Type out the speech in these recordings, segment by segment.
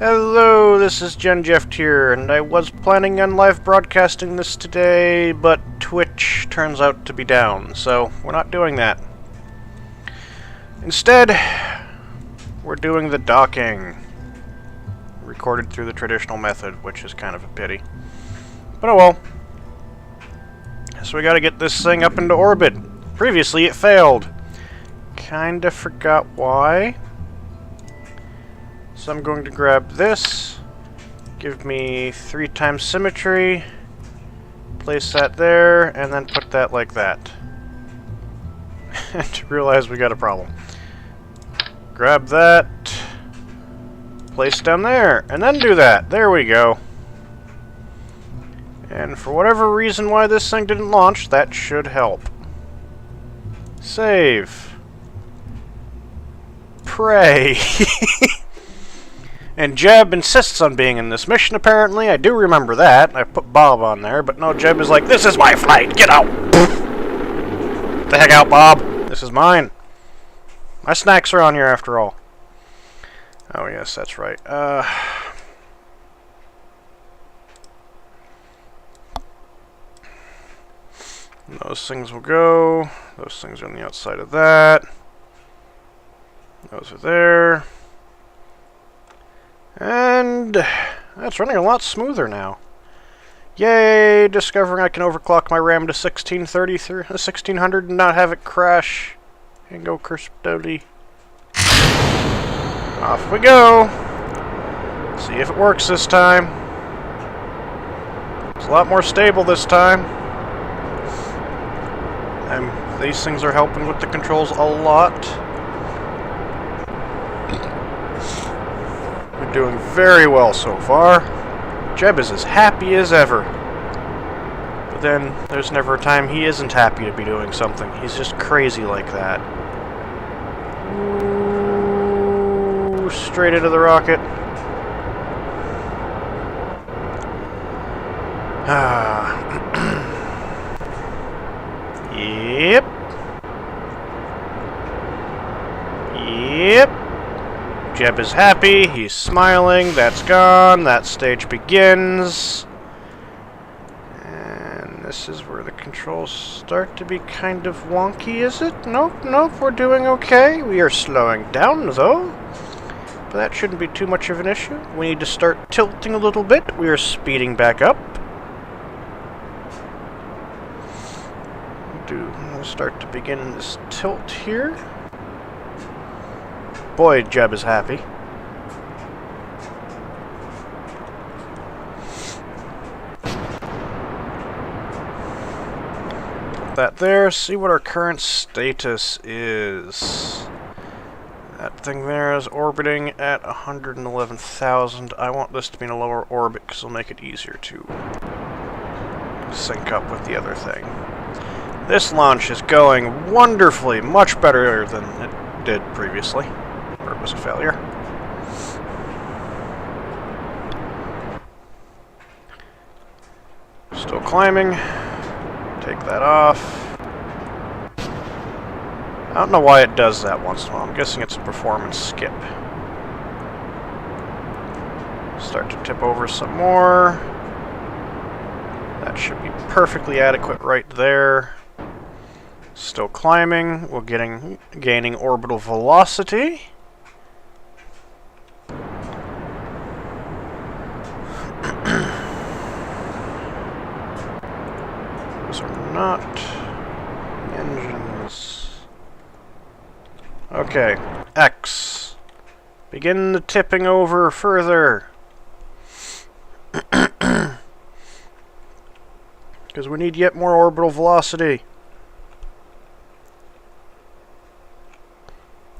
Hello, this is Gen Jeff here, and I was planning on live broadcasting this today, but Twitch turns out to be down, so we're not doing that. Instead, we're doing the docking. Recorded through the traditional method, which is kind of a pity. But oh well. So we gotta get this thing up into orbit. Previously it failed. Kinda forgot why. So I'm going to grab this, give me 3 times symmetry, place that there, and then put that like that. And realize we got a problem. Grab that, place down there, and then do that. There we go. And for whatever reason why this thing didn't launch, that should help. Save. Pray. And Jeb insists on being in this mission, apparently. I do remember that. I put Bob on there, but no, Jeb is like, "This is my flight! Get out!" Get the heck out, Bob! This is mine. My snacks are on here, after all. Oh, yes, that's right. Those things will go. Those things are on the outside of that. Those are there. And that's running a lot smoother now. Yay! Discovering I can overclock my RAM to 1600 and not have it crash. And go Kerbal. Off we go. See if it works this time. It's a lot more stable this time. And these things are helping with the controls a lot. We're doing very well so far. Jeb is as happy as ever. But then, there's never a time he isn't happy to be doing something. He's just crazy like that. Ooh, straight into the rocket. Yep. Yep. Jeb is happy, he's smiling, that's gone, that stage begins. And this is where the controls start to be kind of wonky, is it? Nope, nope, we're doing okay. We are slowing down, though. But that shouldn't be too much of an issue. We need to start tilting a little bit. We are speeding back up. We'll start to begin this tilt here. Boy, Jeb is happy. Put that there. See what our current status is. That thing there is orbiting at 111,000. I want this to be in a lower orbit because it'll make it easier to sync up with the other thing. This launch is going wonderfully, much better than it did previously. Or it was a failure. Still climbing. Take that off. I don't know why it does that once in a while. I'm guessing it's a performance skip. Start to tip over some more. That should be perfectly adequate right there. Still climbing. We're gaining orbital velocity. Those are not engines. Okay, X. Begin the tipping over further. Because we need yet more orbital velocity.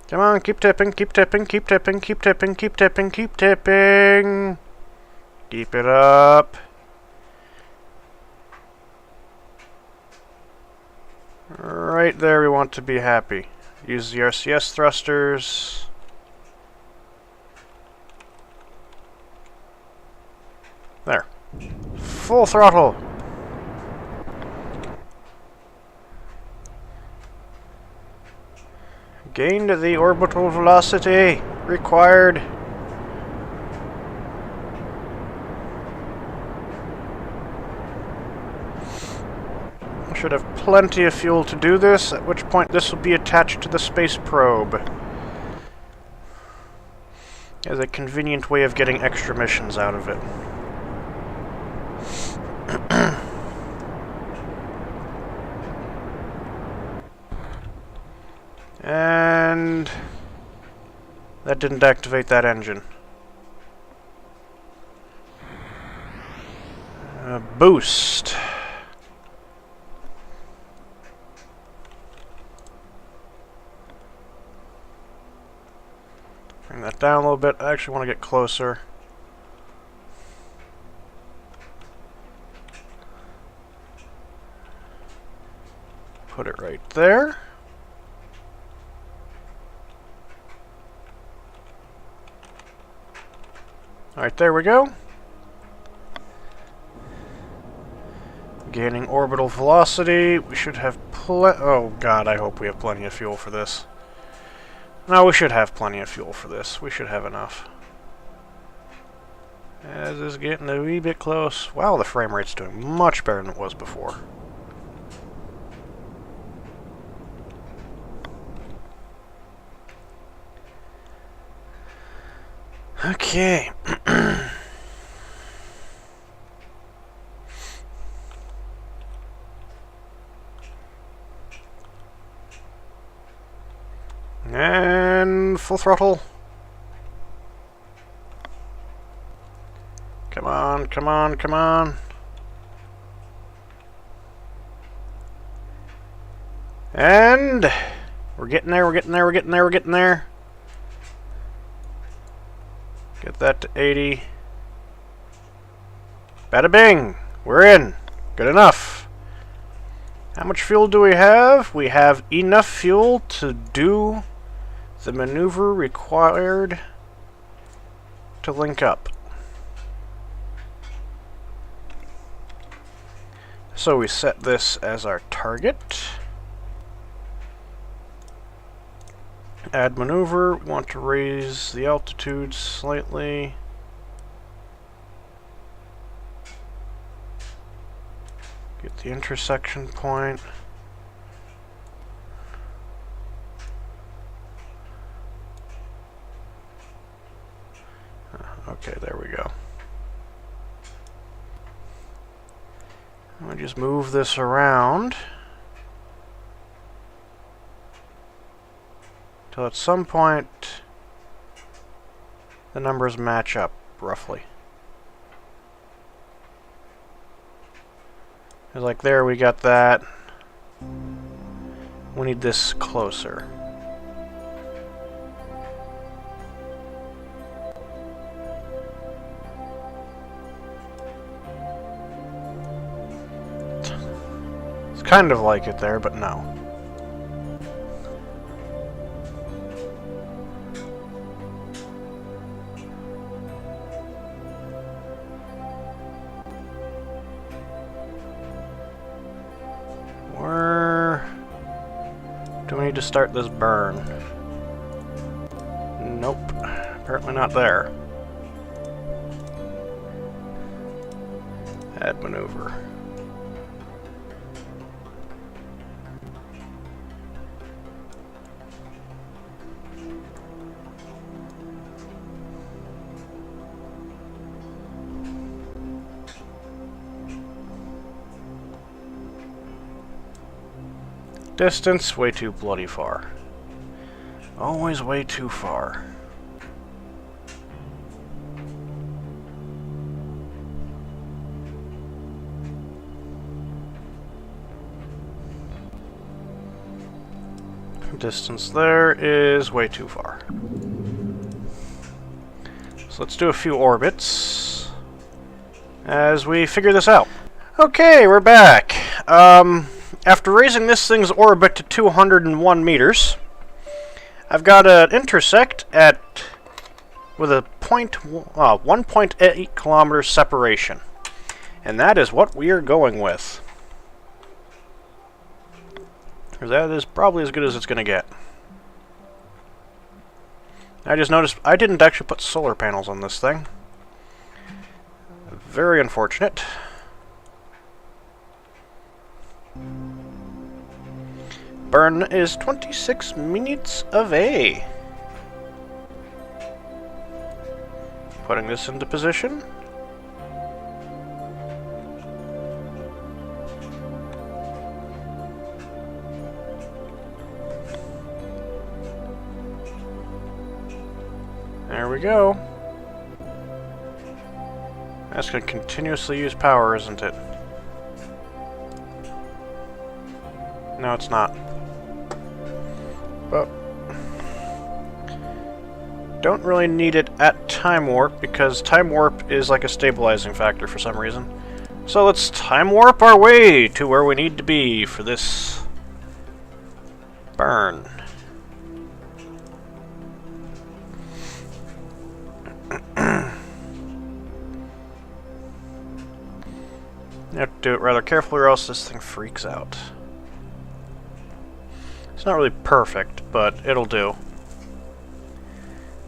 Come on, keep tipping, keep tipping, keep tipping, keep tipping, keep tipping, keep tipping. Keep it up. Right there we want to be happy. Use the RCS thrusters. There. Full throttle. Gained the orbital velocity required. Should have plenty of fuel to do this, at which point this will be attached to the space probe. As a convenient way of getting extra missions out of it. And that didn't activate that engine. Boost. Bring that down a little bit. I actually want to get closer. Put it right there. Alright, there we go. Gaining orbital velocity. We should have oh god, I hope we have plenty of fuel for this. No, we should have plenty of fuel for this. We should have enough. As this is getting a wee bit close. Wow, the frame rate's doing much better than it was before. Okay. And full throttle. Come on, come on, come on. And we're getting there, we're getting there, we're getting there, we're getting there. Get that to 80. Bada bing! We're in. Good enough. How much fuel do we have? We have enough fuel to do the maneuver required to link up. So we set this as our target. Add maneuver. We want to raise the altitude slightly. Get the intersection point. Okay, there we go. I'll just move this around till at some point the numbers match up roughly. Like there, we got that. We need this closer. It's kind of like it there, but no. Do we need to start this burn? Nope. Apparently not there. Add maneuver. Distance, way too bloody far. Always way too far. Distance there is way too far. So let's do a few orbits as we figure this out. Okay, we're back. After raising this thing's orbit to 201 meters, I've got an intersect with a 1.8 kilometers separation. And that is what we are going with. That is probably as good as it's going to get. I just noticed I didn't actually put solar panels on this thing. Very unfortunate. burn is 26 minutes away. Putting this into position. There we go. That's going to continuously use power, isn't it? No, it's not. But don't really need it at time warp, because time warp is like a stabilizing factor for some reason. So let's time warp our way to where we need to be for this burn. You have to do it rather carefully or else this thing freaks out. It's not really perfect, but it'll do.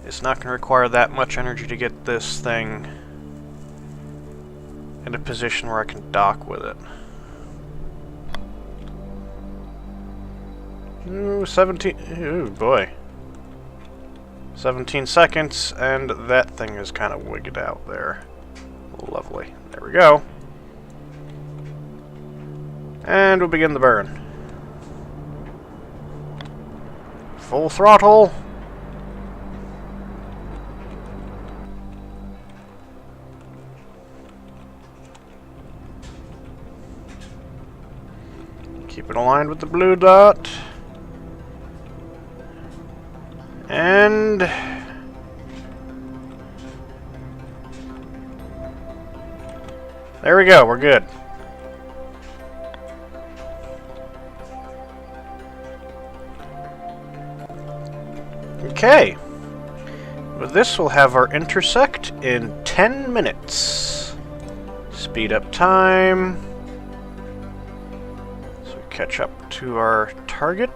It's not going to require that much energy to get this thing in a position where I can dock with it. Ooh, 17... Ooh, boy. 17 seconds, and that thing is kind of wigged out there. Lovely. There we go. And we'll begin the burn. Full throttle. Keep it aligned with the blue dot. And there we go, we're good. Okay. With this, we'll have our intersect in 10 minutes. Speed up time. So we catch up to our target.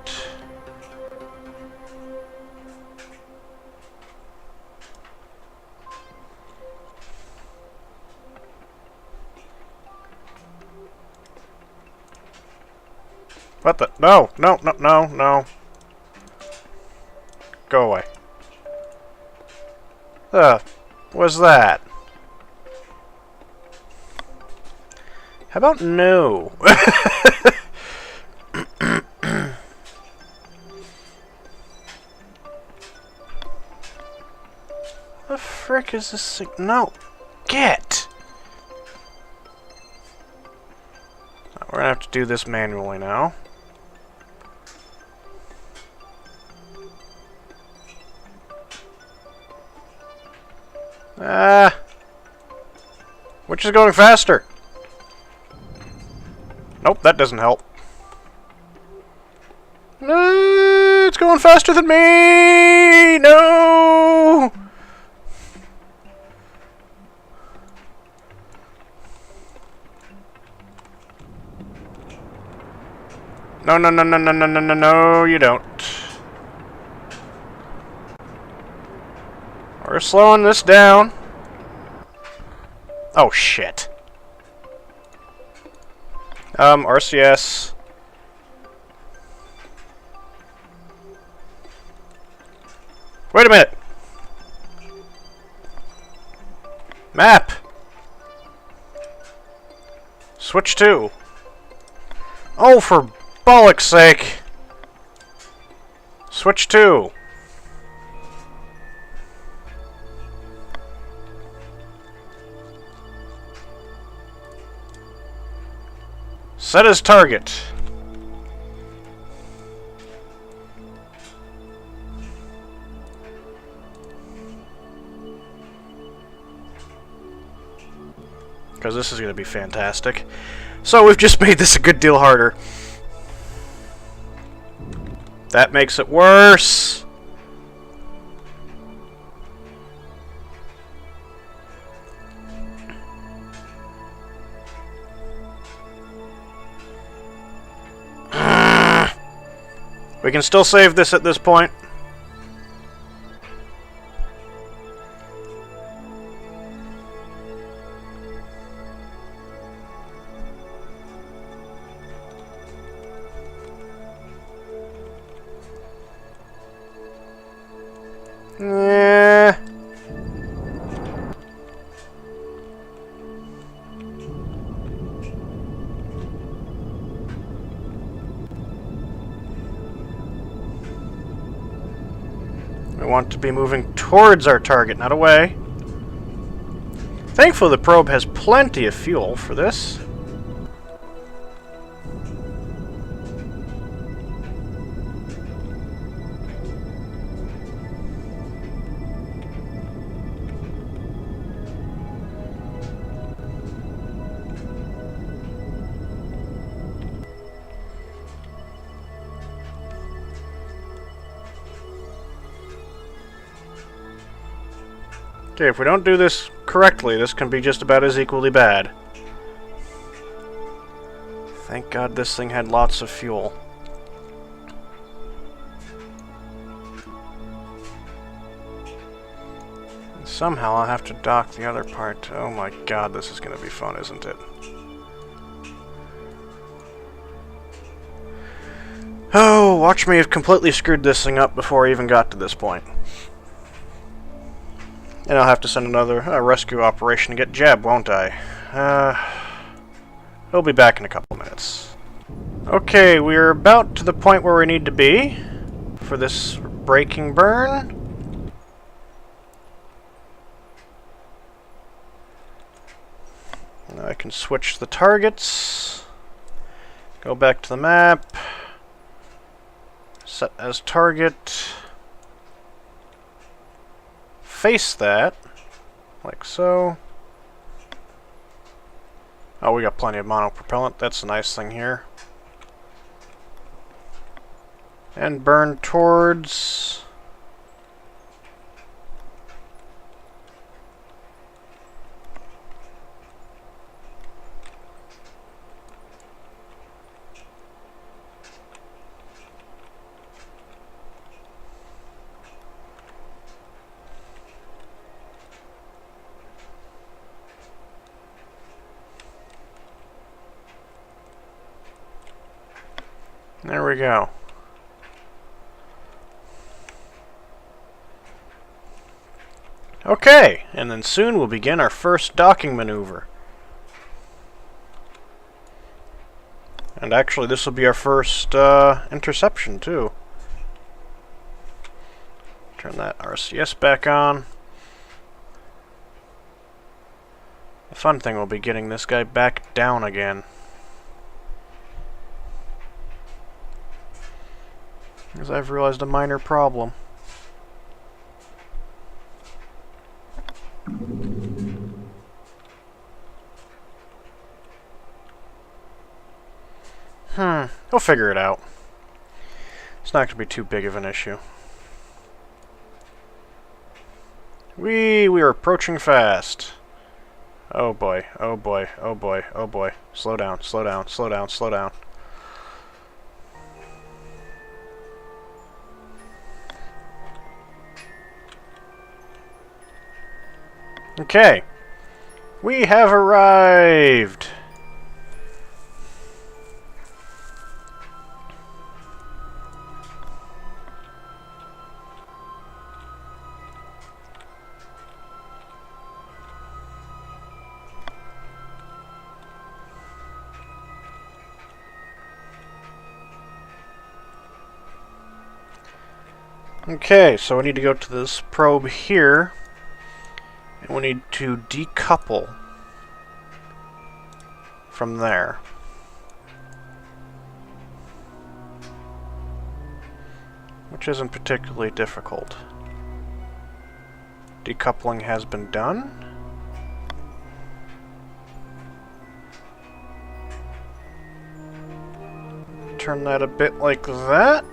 What the? No, no, no, no, no. Go away. What's that? How about no? The frick is this thing? No! Get! We're gonna have to do this manually now. Which is going faster? Nope, that doesn't help. It's going faster than me! No! No, no, no, no, no, no, no, no, no, you don't. We're slowing this down. Oh, shit. RCS. Wait a minute. Map. Switch to. Oh, for bollock's sake. Switch to. Set as target. Because this is going to be fantastic. So we've just made this a good deal harder. That makes it worse. We can still save this at this point. Eh. We want to be moving towards our target, not away. Thankfully, the probe has plenty of fuel for this. Okay, if we don't do this correctly, this can be just about as equally bad. Thank God this thing had lots of fuel. And somehow I'll have to dock the other part. Oh my God, this is going to be fun, isn't it? Oh, watch me have completely screwed this thing up before I even got to this point. And I'll have to send another rescue operation to get Jeb, won't I? He'll be back in a couple minutes. Okay, we're about to the point where we need to be for this braking burn. Now I can switch the targets. Go back to the map. Set as target. Face that, like so. Oh, we got plenty of monopropellant. That's a nice thing here. And burn towards... There we go. Okay, and then soon we'll begin our first docking maneuver. And actually this will be our first interception too. Turn that RCS back on. The fun thing will be getting this guy back down again. Because I've realized a minor problem. He'll figure it out. It's not going to be too big of an issue. We are approaching fast. Oh boy, oh boy, oh boy, oh boy. Slow down, slow down, slow down, slow down. Okay, we have arrived. Okay, so we need to go to this probe here. And we need to decouple from there. Which isn't particularly difficult. Decoupling has been done. Turn that a bit like that.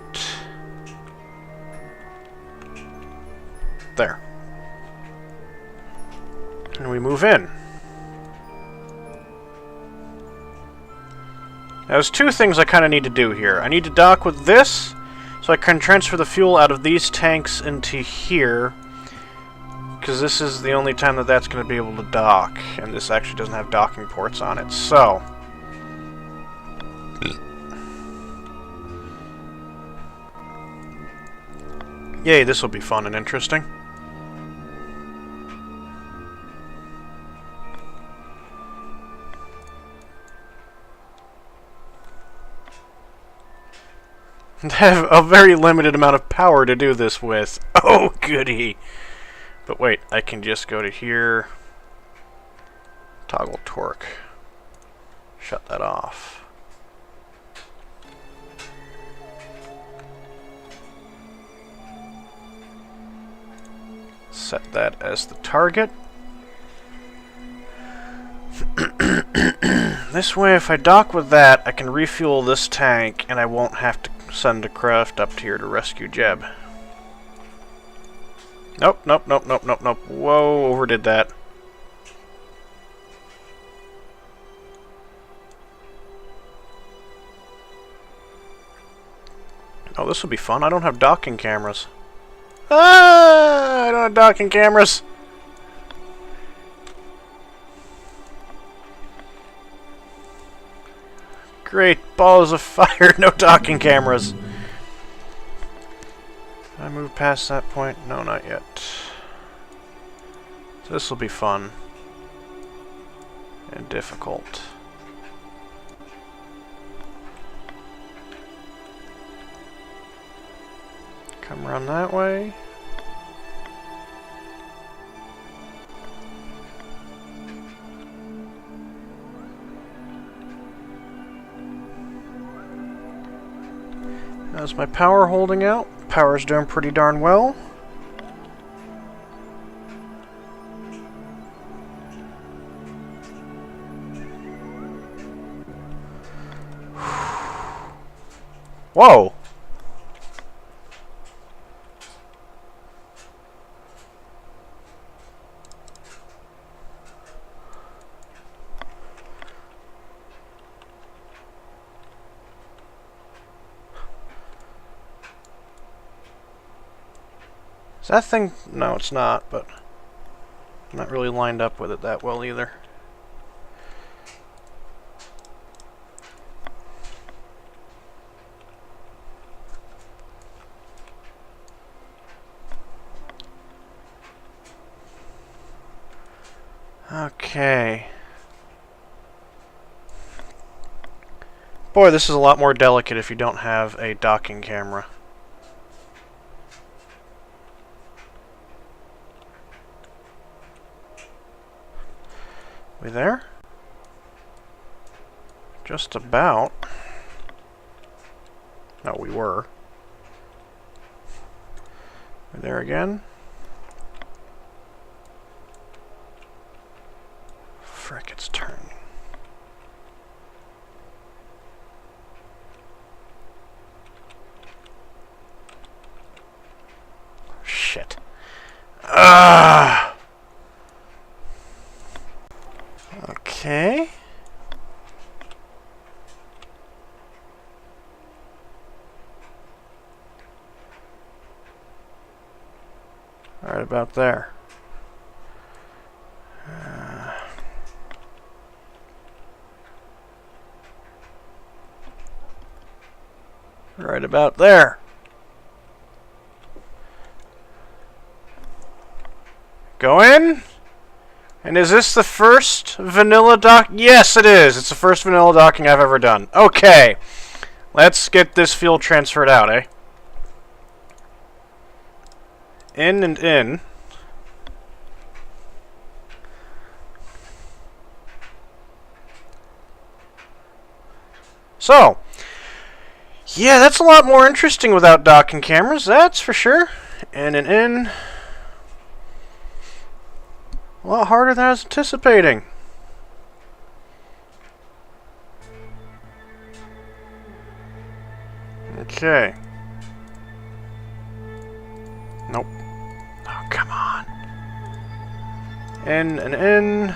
There. And we move in. Now, there's two things I kind of need to do here. I need to dock with this, so I can transfer the fuel out of these tanks into here, because this is the only time that that's going to be able to dock, and this actually doesn't have docking ports on it. So, Yay, this will be fun and interesting. I have a very limited amount of power to do this with. Oh, goody. But wait, I can just go to here. Toggle torque. Shut that off. Set that as the target. This way, if I dock with that, I can refuel this tank, and I won't have to send a craft up here to rescue Jeb. Nope, nope, nope, nope, nope, nope. Whoa, overdid that. Oh, this will be fun. I don't have docking cameras. Ah! I don't have docking cameras. Great balls of fire, no docking cameras. Did I move past that point? No, not yet. So this will be fun. And difficult. Come around that way. How's my power holding out? Power's doing pretty darn well. Whoa! Is that thing... No, it's not, but I'm not really lined up with it that well either. Okay. Boy, this is a lot more delicate if you don't have a docking camera. We there? Just about. No, we were. We there again? Frick, it's turning. Shit. Ah! Okay. Right about there. Right about there. Go in. And is this the first vanilla dock? Yes, it is. It's the first vanilla docking I've ever done. Okay. Let's get this fuel transferred out, eh? In and in. So. Yeah, that's a lot more interesting without docking cameras, that's for sure. In and in. A lot harder than I was anticipating. Okay. Nope. Oh, come on. In and in.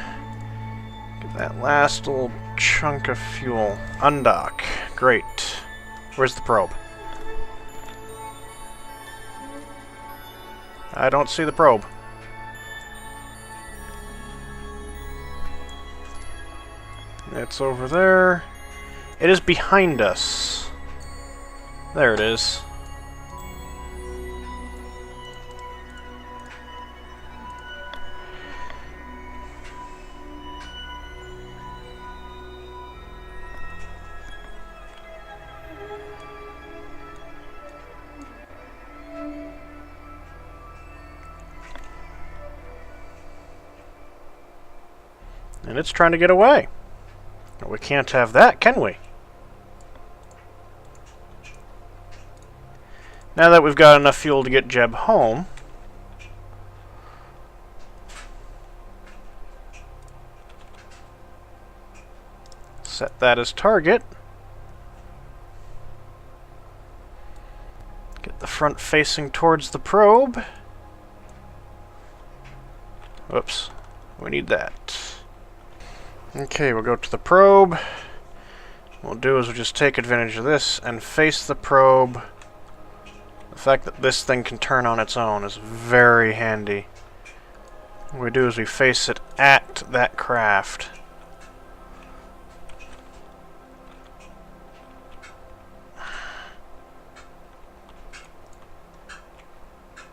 Get that last little chunk of fuel. Undock. Great. Where's the probe? I don't see the probe. It's over there. It is behind us. There it is. And it's trying to get away. We can't have that, can we? Now that we've got enough fuel to get Jeb home, set that as target. Get the front facing towards the probe. Whoops. We need that. Okay, we'll go to the probe. What we'll do is we'll just take advantage of this and face the probe. The fact that this thing can turn on its own is very handy. What we do is we face it at that craft.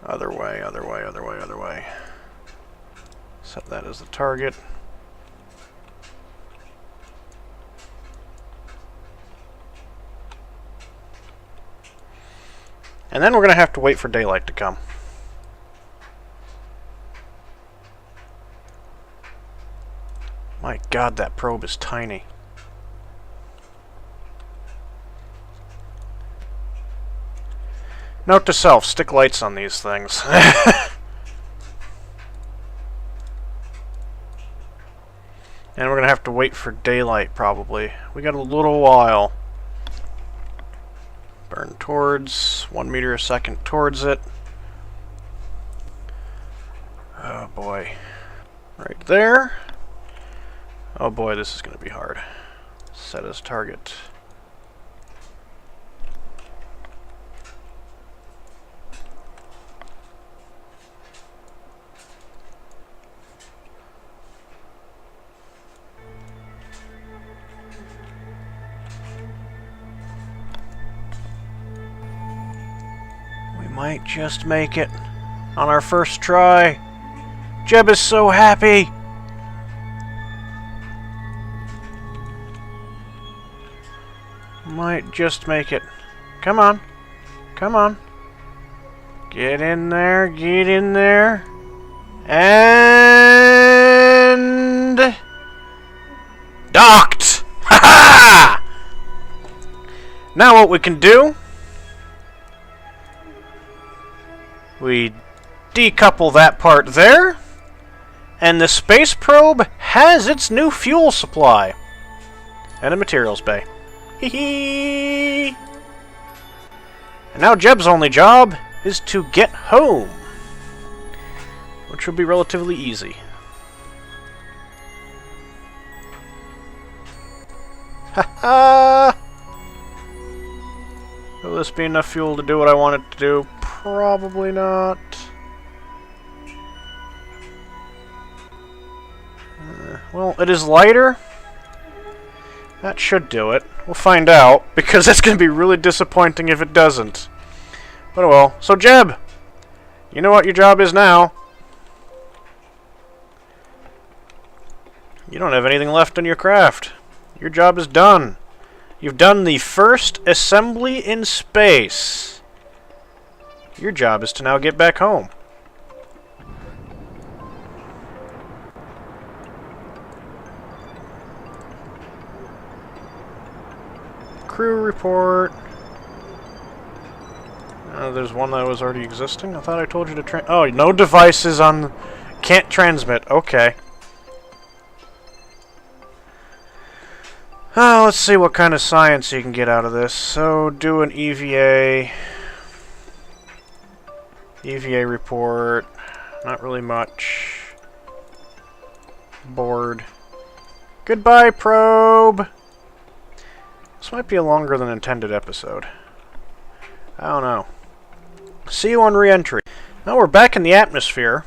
Other way, other way, other way, other way. Set that as the target. And then we're going to have to wait for daylight to come. My God, that probe is tiny. Note to self, stick lights on these things. And we're going to have to wait for daylight, probably. We got a little while. Burn towards, 1 meter a second towards it. Oh boy. Right there. Oh boy, this is going to be hard. Set as target. Might just make it on our first try. Jeb is so happy. Might just make it. Come on. Come on. Get in there. Get in there. And... docked! Ha ha! Now what we can do... we decouple that part there, and the space probe has its new fuel supply. And a materials bay. Hee hee! And now Jeb's only job is to get home, which will be relatively easy. Ha ha! Will this be enough fuel to do what I want it to do? Probably not. Well, it is lighter. That should do it. We'll find out, because it's going to be really disappointing if it doesn't. But oh well. So, Jeb, you know what your job is now. You don't have anything left in your craft. Your job is done. You've done the first assembly in space. Your job is to now get back home. Crew report. There's one that was already existing. I thought I told you to oh, no devices on... can't transmit. Okay. Let's see what kind of science you can get out of this. So, do an EVA... EVA report. Not really much. Board. Goodbye, probe! This might be a longer than intended episode. I don't know. See you on re-entry. Now we're back in the atmosphere.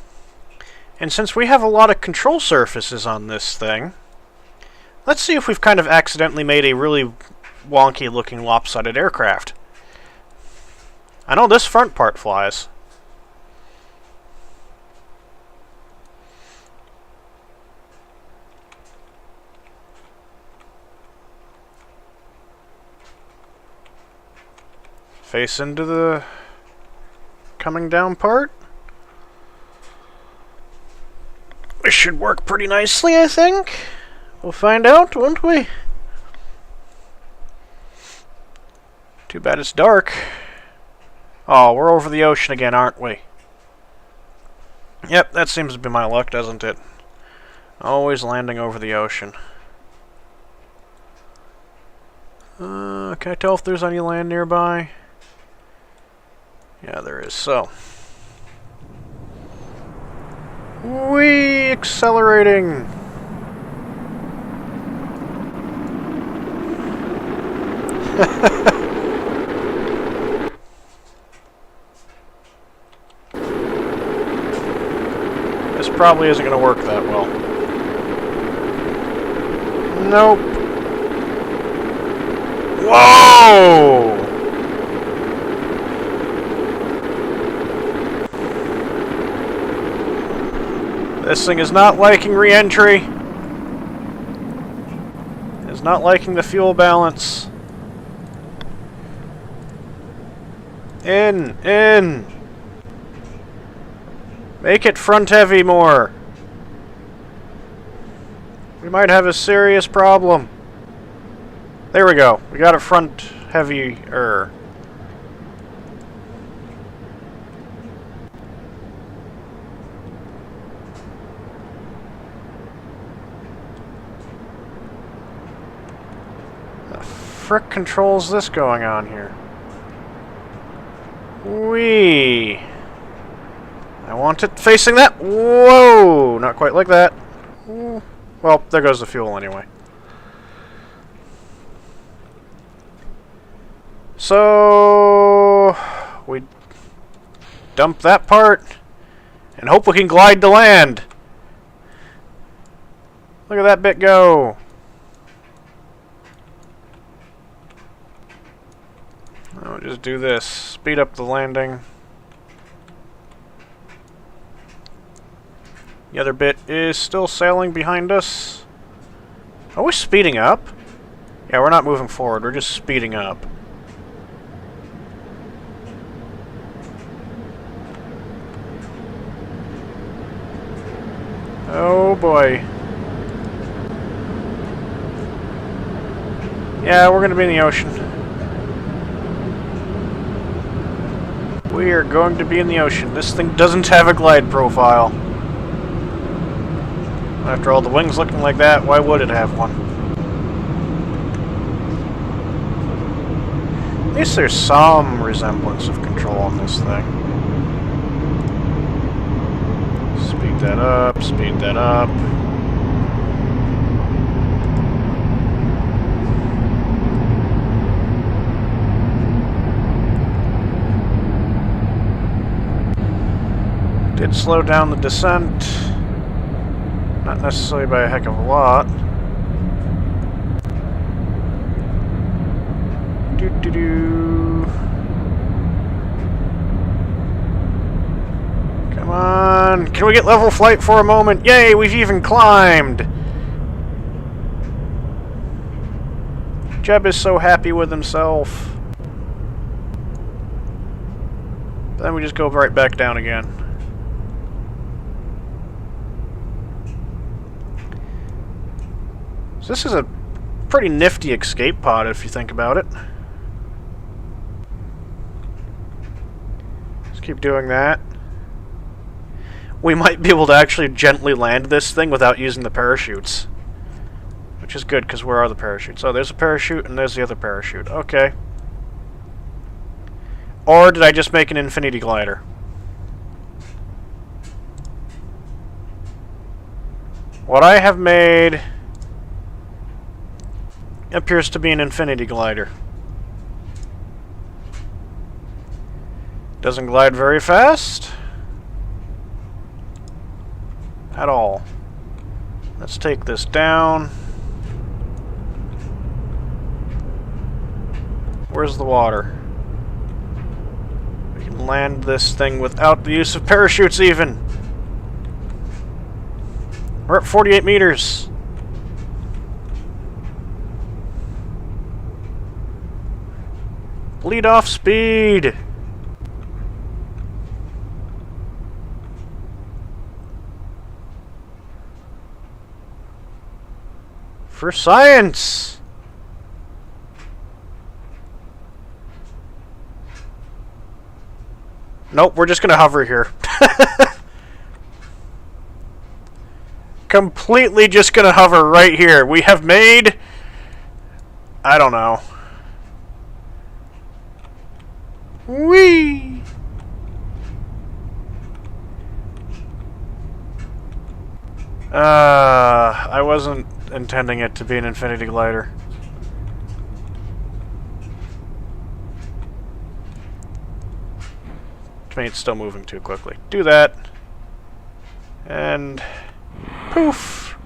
And since we have a lot of control surfaces on this thing, let's see if we've kind of accidentally made a really wonky looking lopsided aircraft. I know this front part flies. Face into the coming down part. This should work pretty nicely, I think. We'll find out, won't we? Too bad it's dark. Oh, we're over the ocean again, aren't we? Yep, that seems to be my luck, doesn't it? Always landing over the ocean. Can I tell if there's any land nearby? Yeah, there is, so. Whee! Accelerating! This probably isn't going to work that well. Nope. Whoa! This thing is not liking re-entry. It's not liking the fuel balance. In! Make it front heavy more. We might have a serious problem. There we go. We got it front heavier. The frick controls this going on here? Whee! I want it facing that. Whoa! Not quite like that. Well, there goes the fuel anyway. So we dump that part and hope we can glide to land. Look at that bit go. I'll just do this. Speed up the landing. The other bit is still sailing behind us. Are we speeding up? Yeah, we're not moving forward. We're just speeding up. Oh boy. Yeah, we're gonna be in the ocean. We are going to be in the ocean. This thing doesn't have a glide profile. After all the wings looking like that, why would it have one? At least there's some resemblance of control on this thing. Speed that up, speed that up. Did slow down the descent. Not necessarily by a heck of a lot. Doo-doo-doo. Come on. Can we get level flight for a moment? Yay, we've even climbed. Jeb is so happy with himself. Then we just go right back down again. This is a pretty nifty escape pod if you think about it. Just keep doing that. We might be able to actually gently land this thing without using the parachutes. Which is good, because where are the parachutes? Oh, there's a parachute and there's the other parachute. Okay. Or did I just make an infinity glider? What I have made appears to be an infinity glider. Doesn't glide very fast. At all. Let's take this down. Where's the water? We can land this thing without the use of parachutes even. We're at 48 meters. Lead off speed. For science! Nope, we're just gonna hover here. Completely just gonna hover right here. We have made... I don't know. Whee! I wasn't intending it to be an infinity glider. To me, it's still moving too quickly. Do that. And... poof!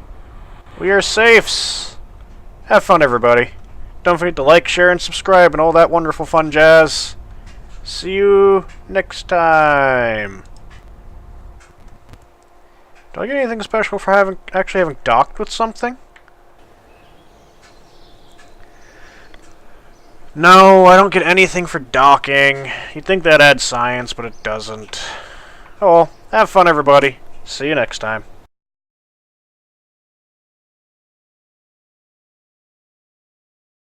We are safes! Have fun, everybody. Don't forget to like, share, and subscribe, and all that wonderful fun jazz. See you next time. Do I get anything special for actually having docked with something? No, I don't get anything for docking. You'd think that adds science, but it doesn't. Oh well, have fun, everybody. See you next time.